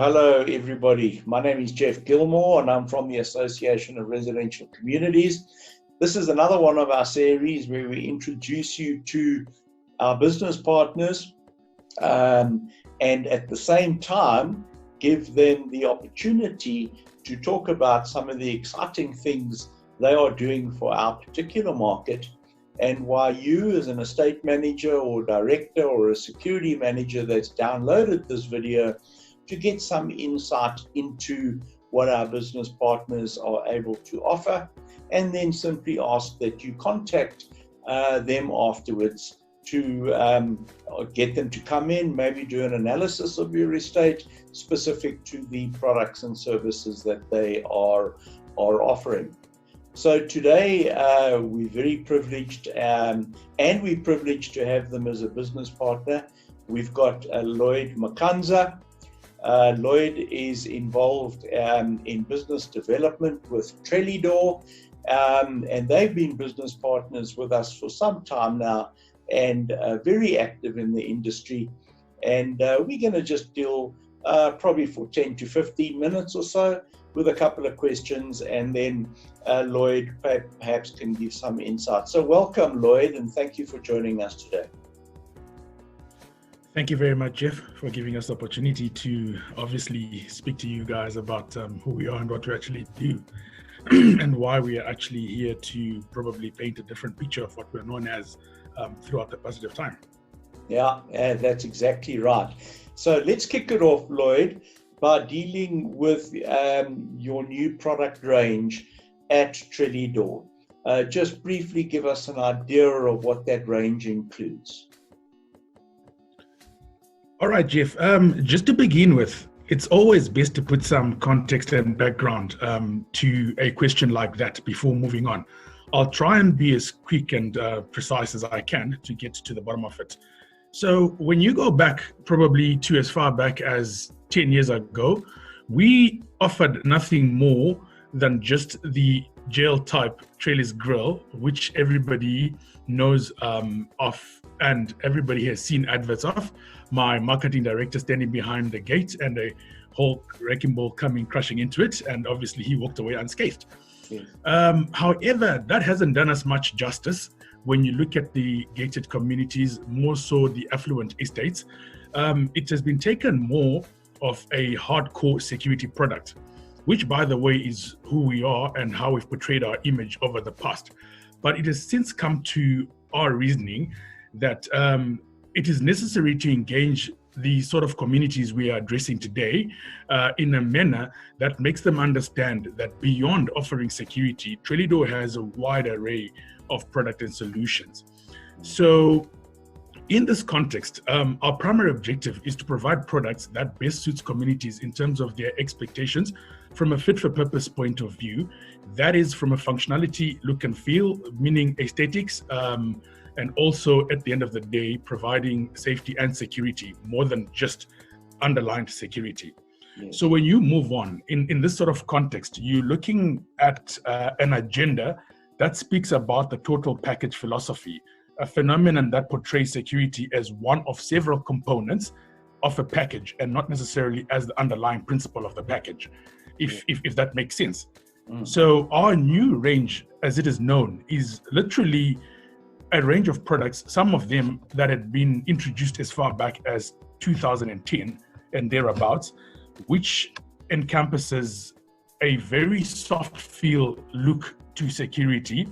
Hello everybody. My name is Jeff Gilmore and I'm from the Association of Residential Communities. This is another one of our series where we introduce you to our business partners and at the same time give them the opportunity to talk about some of the exciting things they are doing for our particular market and why you as an estate manager or director or a security manager that's downloaded this video to get some insight into what our business partners are able to offer, and then simply ask that you contact them afterwards to get them to come in, maybe do an analysis of your estate specific to the products and services that they are offering. So today we're very privileged and we're privileged to have them as a business partner. We've got Lloyd Makanza. Lloyd is involved in business development with Trellidor, and they've been business partners with us for some time now and very active in the industry. And we're going to just deal probably for 10 to 15 minutes or so with a couple of questions, and then Lloyd perhaps can give some insight. So welcome, Lloyd, and thank you for joining us today. Thank you very much, Jeff, for giving us the opportunity to obviously speak to you guys about who we are and what we actually do and why we are actually here to probably paint a different picture of what we're known as throughout the passage of time. Yeah, that's exactly right. So let's kick it off, Lloyd, by dealing with your new product range at Trellidor. Just briefly give us an idea of what that range includes. All right, Jeff, just to begin with, it's always best to put some context and background to a question like that before moving on. I'll try and be as quick and precise as I can to get to the bottom of it. So when you go back probably to as far back as 10 years ago, we offered nothing more than just the gel type trellis grill, which everybody knows of and everybody has seen adverts of. My marketing director standing behind the gate and a whole wrecking ball coming crashing into it, and obviously he walked away unscathed. Yes. However, that hasn't done us much justice when you look at the gated communities, more so the affluent estates. It has been taken more of a hardcore security product, which, by the way, is who we are and how we've portrayed our image over the past. But it has since come to our reasoning that it is necessary to engage the sort of communities we are addressing today in a manner that makes them understand that beyond offering security, Trellidor has a wide array of product and solutions. So in this context, our primary objective is to provide products that best suits communities in terms of their expectations from a fit-for-purpose point of view. That is from a functionality, look and feel, meaning aesthetics, and also at the end of the day, providing safety and security more than just underlined security. Yes. So when you move on in this sort of context, you're looking at an agenda that speaks about the total package philosophy, a phenomenon that portrays security as one of several components of a package and not necessarily as the underlying principle of the package, if that makes sense. Mm. So our new range, as it is known, is literally a range of products, some of them that had been introduced as far back as 2010 and thereabouts, which encompasses a very soft feel look to security.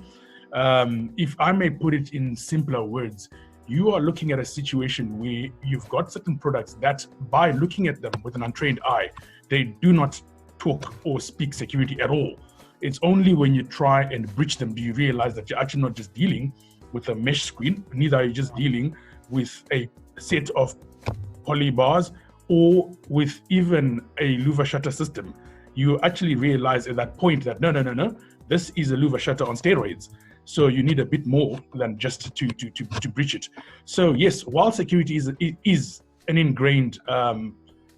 If I may put it in simpler words, you are looking at a situation where you've got certain products that, by looking at them with an untrained eye, they do not talk or speak security at all. It's only when you try and breach them do you realize that you're actually not just dealing with a mesh screen, neither are you just dealing with a set of poly bars or with even a louver shutter system. You actually realize at that point that no, this is a louver shutter on steroids. So you need a bit more than just to breach it. So yes, while security is an ingrained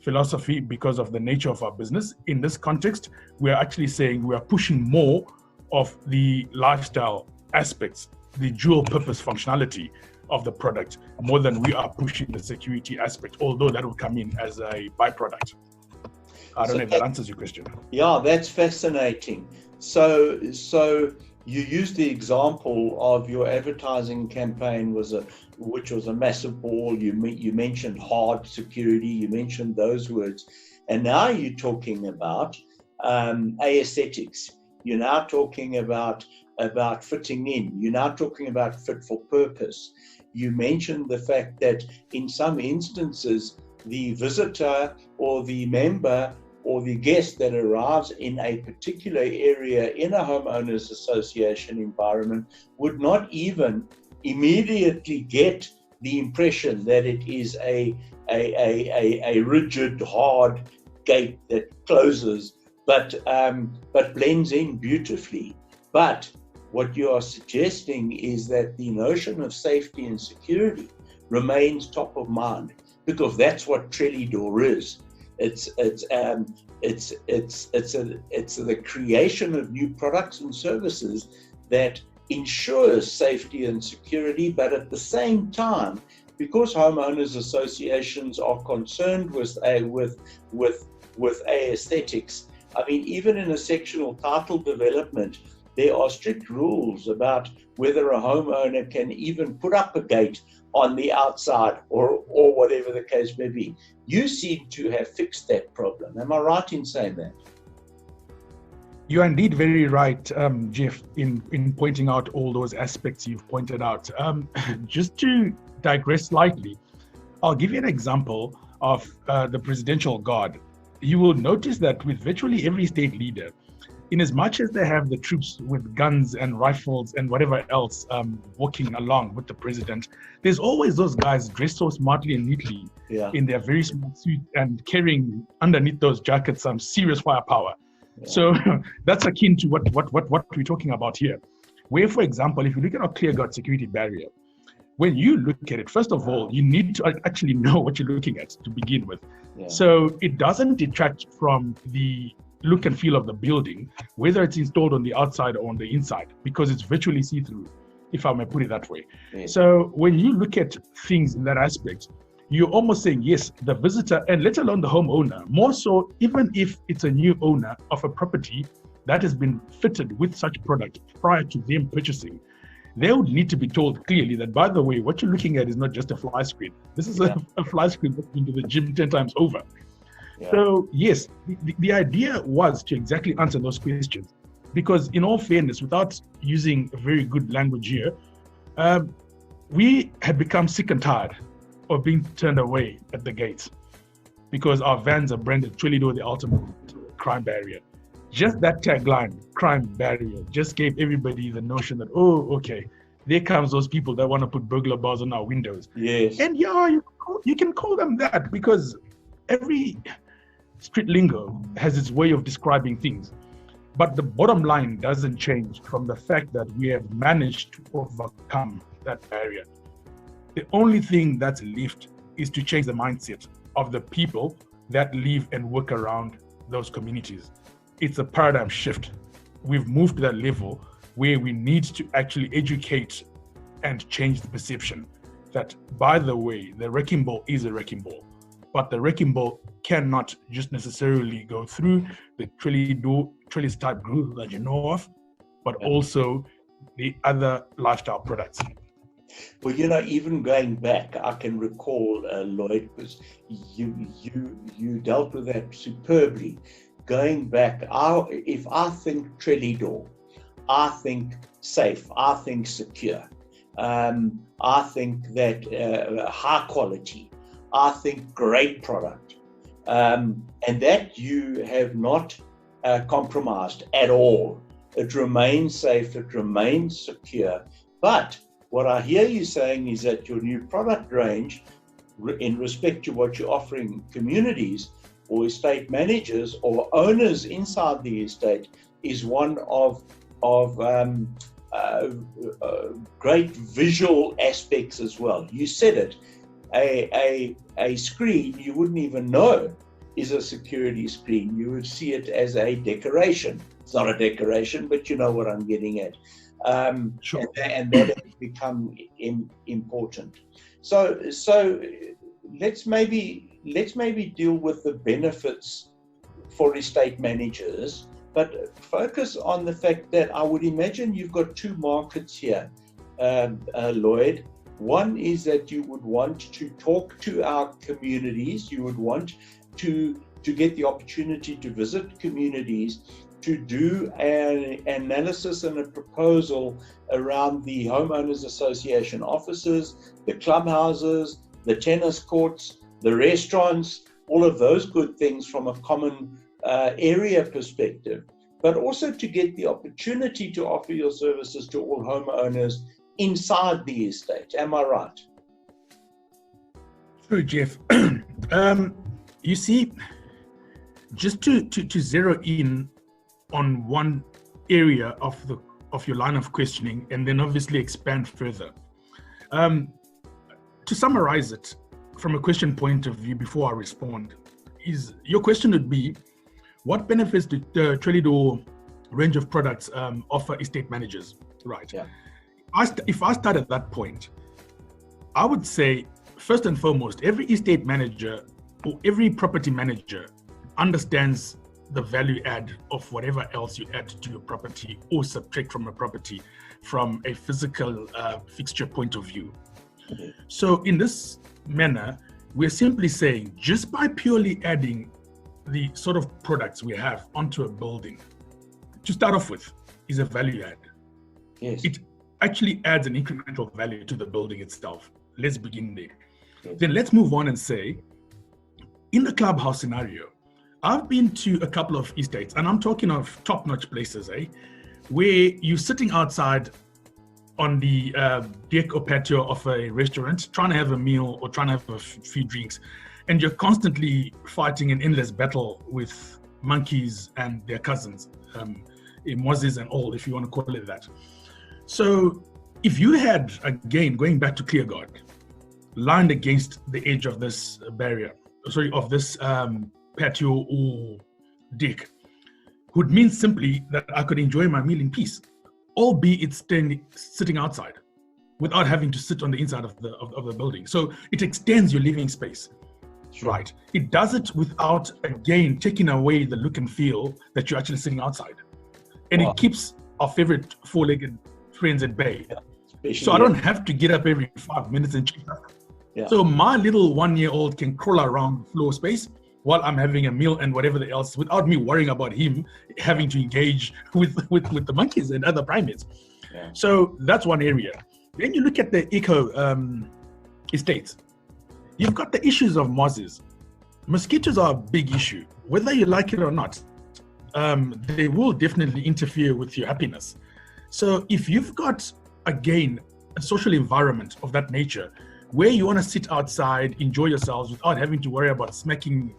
philosophy because of the nature of our business, in this context, we're actually saying we are pushing more of the lifestyle aspects, the dual purpose functionality of the product, more than we are pushing the security aspect, although that will come in as a byproduct. I don't know if that answers your question. Yeah, that's fascinating. So you used the example of your advertising campaign which was a massive ball. You mentioned hard security. You mentioned those words, and now you're talking about aesthetics. You're now talking about fitting in. You're now talking about fit for purpose. You mentioned the fact that in some instances, the visitor or the member or the guest that arrives in a particular area in a homeowners association environment would not even immediately get the impression that it is a rigid, hard gate that closes, but blends in beautifully. But what you are suggesting is that the notion of safety and security remains top of mind, because that's what Trellidor is. It's the creation of new products and services that ensures safety and security, but at the same time, because homeowners associations are concerned with aesthetics. I mean, even in a sectional title development, there are strict rules about whether a homeowner can even put up a gate on the outside or whatever the case may be. You seem to have fixed that problem. Am I right in saying that? You are indeed very right, Jeff, in pointing out all those aspects you've pointed out. Just to digress slightly, I'll give you an example of the presidential guard. You will notice that with virtually every state leader, in as much as they have the troops with guns and rifles and whatever else walking along with the president, there's always those guys dressed so smartly and neatly in their very small suit and carrying underneath those jackets some serious firepower. Yeah. So that's akin to what we're talking about here. Where, for example, if you look at our clear guard security barrier, when you look at it, first of all, you need to actually know what you're looking at to begin with. Yeah. So it doesn't detract from the look and feel of the building, whether it's installed on the outside or on the inside, because it's virtually see-through, if I may put it that way. Yeah. So when you look at things in that aspect, you're almost saying, yes, the visitor, and let alone the homeowner, more so, even if it's a new owner of a property that has been fitted with such product prior to them purchasing, they would need to be told clearly that, by the way, what you're looking at is not just a fly screen. This is a fly screen that's been to the gym 10 times over. Yeah. So yes, the idea was to exactly answer those questions, because in all fairness, without using a very good language here, we had become sick and tired of being turned away at the gates because our vans are branded Trellidor, the ultimate crime barrier. Just that tagline, crime barrier, just gave everybody the notion that, oh, okay, there comes those people that want to put burglar bars on our windows. Yes. And you can call them that, because every street lingo has its way of describing things. But the bottom line doesn't change from the fact that we have managed to overcome that barrier. The only thing that's left is to change the mindset of the people that live and work around those communities. It's a paradigm shift. We've moved to that level where we need to actually educate and change the perception that, by the way, the wrecking ball is a wrecking ball, but the wrecking ball cannot just necessarily go through the trellis type groove that you know of, but also the other lifestyle products. Well, even going back, I can recall, Lloyd, because you dealt with that superbly. Going back, if I think Trellidor, I think safe, I think secure, I think that high quality, I think great product, and that you have not compromised at all. It remains safe, it remains secure. But what I hear you saying is that your new product range, in respect to what you're offering communities or estate managers or owners inside the estate, is one of great visual aspects as well. You said it. A screen you wouldn't even know is a security screen. You would see it as a decoration. It's not a decoration, but you know what I'm getting at. Sure. And that has become important. So let's maybe deal with the benefits for estate managers, but focus on the fact that I would imagine you've got two markets here, Lloyd. One is that you would want to talk to our communities. You would want to get the opportunity to visit communities, to do an analysis and a proposal around the homeowners association offices, the clubhouses, the tennis courts, the restaurants, all of those good things from a common area perspective, but also to get the opportunity to offer your services to all homeowners inside the estate. Am I right? True, Jeff. You see, just to zero in on one area of your line of questioning, and then obviously expand further. To summarize it from a question point of view before I respond, is your question would be, what benefits do the Trellidor range of products offer estate managers? Right. Yeah. If I start at that point, I would say, first and foremost, every estate manager or every property manager understands the value add of whatever else you add to your property or subtract from a property from a physical fixture point of view. Mm-hmm. So in this manner, we're simply saying, just by purely adding the sort of products we have onto a building, to start off with, is a value add. Yes. It actually adds an incremental value to the building itself. Let's begin there. Yes. Then let's move on and say, in the clubhouse scenario, I've been to a couple of estates, and I'm talking of top-notch places, where you're sitting outside on the deck or patio of a restaurant, trying to have a meal or trying to have a few drinks, and you're constantly fighting an endless battle with monkeys and their cousins, mozzies and all, if you want to call it that. So if you had, again, going back to clear guard, lined against the edge of this barrier, of this patio or deck, would mean simply that I could enjoy my meal in peace, albeit sitting outside without having to sit on the inside of the building. So it extends your living space. Sure. Right. It does it without, again, taking away the look and feel that you're actually sitting outside. And It keeps our favorite four-legged friends at bay. Yeah. So I don't have to get up every 5 minutes and check up. Yeah. So my little 1-year-old can crawl around floor space while I'm having a meal and whatever else, without me worrying about him having to engage with the monkeys and other primates. Yeah. So that's one area. Then you look at the eco estates. You've got the issues of mozzies. Mosquitoes are a big issue, whether you like it or not. They will definitely interfere with your happiness. So if you've got, again, a social environment of that nature, where you want to sit outside, enjoy yourselves without having to worry about smacking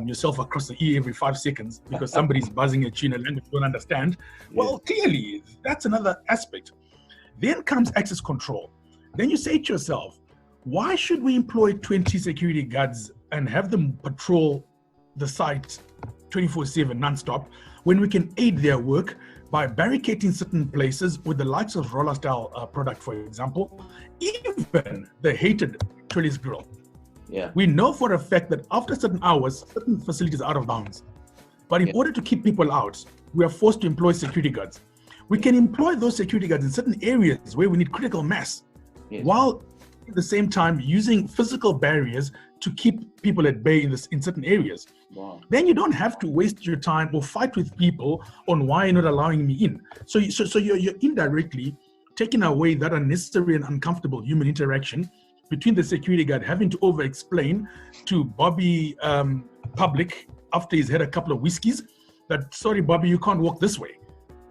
yourself across the ear every 5 seconds because somebody's buzzing at you in a language you don't understand, well, clearly, that's another aspect. Then comes access control. Then you say to yourself, why should we employ 20 security guards and have them patrol the site 24/7 non-stop when we can aid their work by barricading certain places with the likes of roller style product, for example, even the hated Trellis grill. Yeah. We know for a fact that after certain hours, certain facilities are out of bounds. But in order to keep people out, we are forced to employ security guards. We can employ those security guards in certain areas where we need critical mass, while at the same time using physical barriers to keep people at bay in certain areas. Wow. Then you don't have to waste your time or fight with people on why you're not allowing me in. So you're indirectly taking away that unnecessary and uncomfortable human interaction between the security guard having to over-explain to Bobby public after he's had a couple of whiskeys that, sorry, Bobby, you can't walk this way.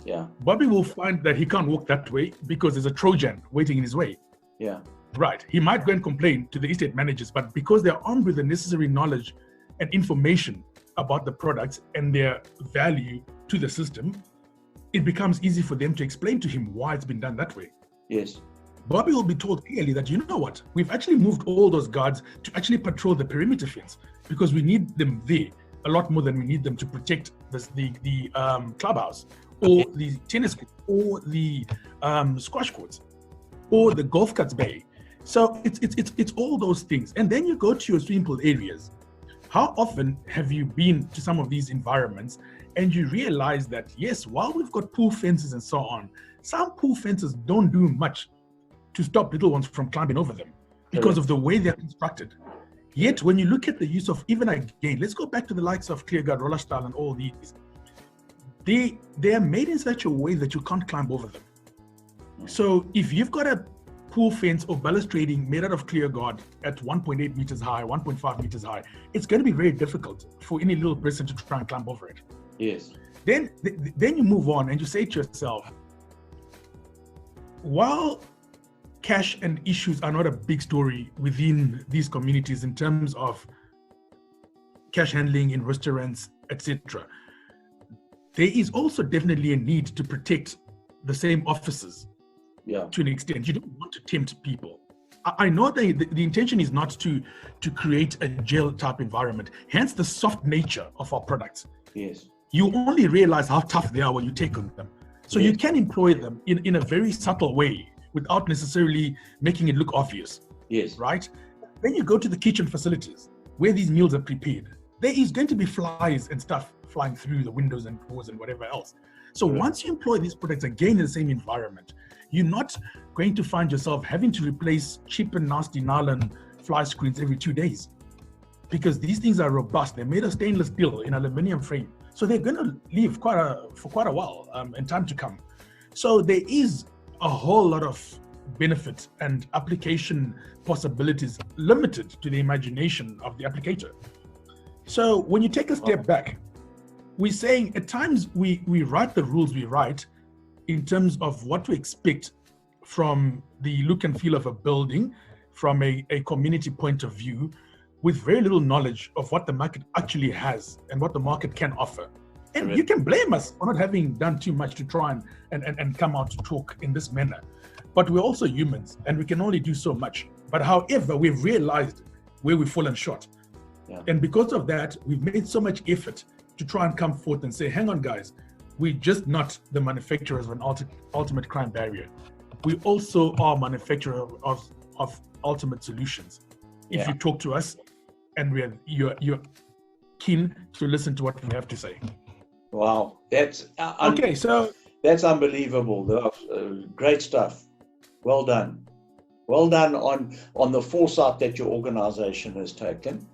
Yeah. Bobby will find that he can't walk that way because there's a Trojan waiting in his way. Yeah. Right. He might go and complain to the estate managers, but because they're armed with the necessary knowledge and information about the products and their value to the system, it becomes easy for them to explain to him why it's been done that way. Yes. Bobby will be told clearly that, you know what, we've actually moved all those guards to actually patrol the perimeter fence because we need them there a lot more than we need them to protect the clubhouse or the tennis court or the squash courts or the golf carts bay. So it's all those things. And then you go to your swimming pool areas. How often have you been to some of these environments and you realize that, yes, while we've got pool fences and so on, some pool fences don't do much to stop little ones from climbing over them because of the way they're constructed. Yet, when you look at the use of, even again, let's go back to the likes of Clearguard, Roller Style, and all these. They are made in such a way that you can't climb over them. So if you've got a pool fence or balustrading made out of Clearguard at 1.8 meters high, 1.5 meters high, it's going to be very difficult for any little person to try and climb over it. Yes. Then you move on and you say to yourself, while cash and issues are not a big story within these communities in terms of cash handling in restaurants, etc., there is also definitely a need to protect the same offices to an extent. You don't want to tempt people. I know the intention is not to create a jail type environment, hence the soft nature of our products. Yes. You only realize how tough they are when you take on them. So you can employ them in a very subtle way without necessarily making it look obvious. Yes. Right? Then you go to the kitchen facilities where these meals are prepared. There is going to be flies and stuff flying through the windows and doors and whatever else. So once you employ these products again in the same environment, you're not going to find yourself having to replace cheap and nasty nylon fly screens every 2 days, because these things are robust. They're made of stainless steel in aluminium frame. So they're going to live for quite a while in time to come. So there is a whole lot of benefit and application possibilities limited to the imagination of the applicator. So when you take a step back, we're saying at times we write the rules we write in terms of what to expect from the look and feel of a building from a community point of view, with very little knowledge of what the market actually has and what the market can offer. And you can blame us for not having done too much to try and come out to talk in this manner. But we're also humans and we can only do so much. But however, we've realized where we've fallen short. Yeah. And because of that, we've made so much effort to try and come forth and say, hang on, guys, we're just not the manufacturers of an ultimate crime barrier. We also are manufacturers of ultimate solutions. If you talk to us and you're keen to listen to what we have to say. Wow, that's okay. So that's unbelievable. Great stuff. Well done. Well done on the foresight that your organization has taken.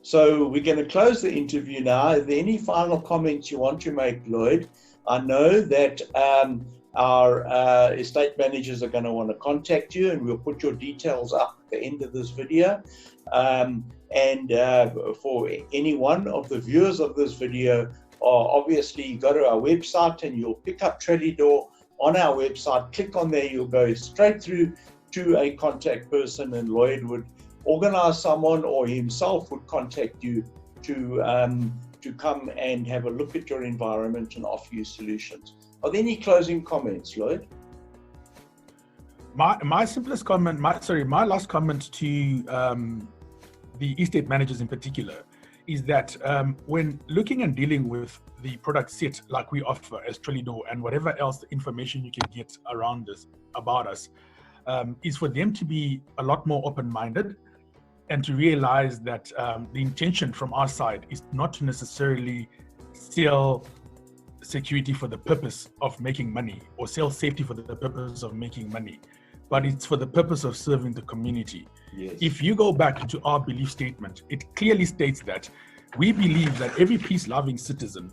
So we're going to close the interview now. Are there any final comments you want to make, Lloyd? I know that our estate managers are going to want to contact you, and we'll put your details up at the end of this video. And for any one of the viewers of this video, obviously go to our website and you'll pick up Trellidor on our website. Click on there, you'll go straight through to a contact person, and Lloyd would organize someone or himself would contact you to come and have a look at your environment and offer you solutions. Are there any closing comments, Lloyd? My simplest comment, my last comment to the estate managers in particular is that when looking and dealing with the product set like we offer as Trellidor and whatever else the information you can get around us, about us, is for them to be a lot more open-minded and to realize that the intention from our side is not to necessarily sell security for the purpose of making money or sell safety for the purpose of making money, but it's for the purpose of serving the community. Yes. If you go back to our belief statement, it clearly states that we believe that every peace-loving citizen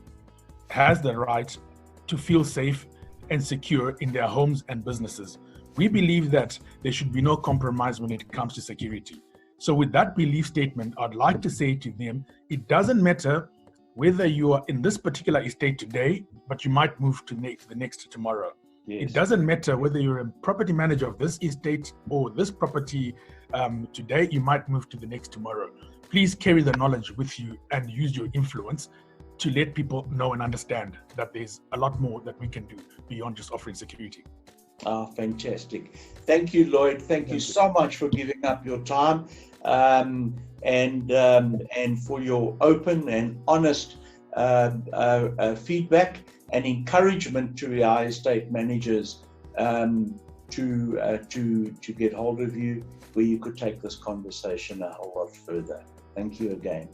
has the right to feel safe and secure in their homes and businesses. We believe that there should be no compromise when it comes to security. So with that belief statement, I'd like to say to them, it doesn't matter whether you are in this particular estate today, but you might move to the next tomorrow. Yes. It doesn't matter whether you're a property manager of this estate or this property today, you might move to the next tomorrow. Please carry the knowledge with you and use your influence to let people know and understand that there's a lot more that we can do beyond just offering security. Fantastic. Thank you, Lloyd. Thank you so much for giving up your time and for your open and honest feedback and encouragement to our estate managers to get hold of you, where you could take this conversation a whole lot further. Thank you again.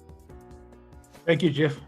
Thank you, Jeff.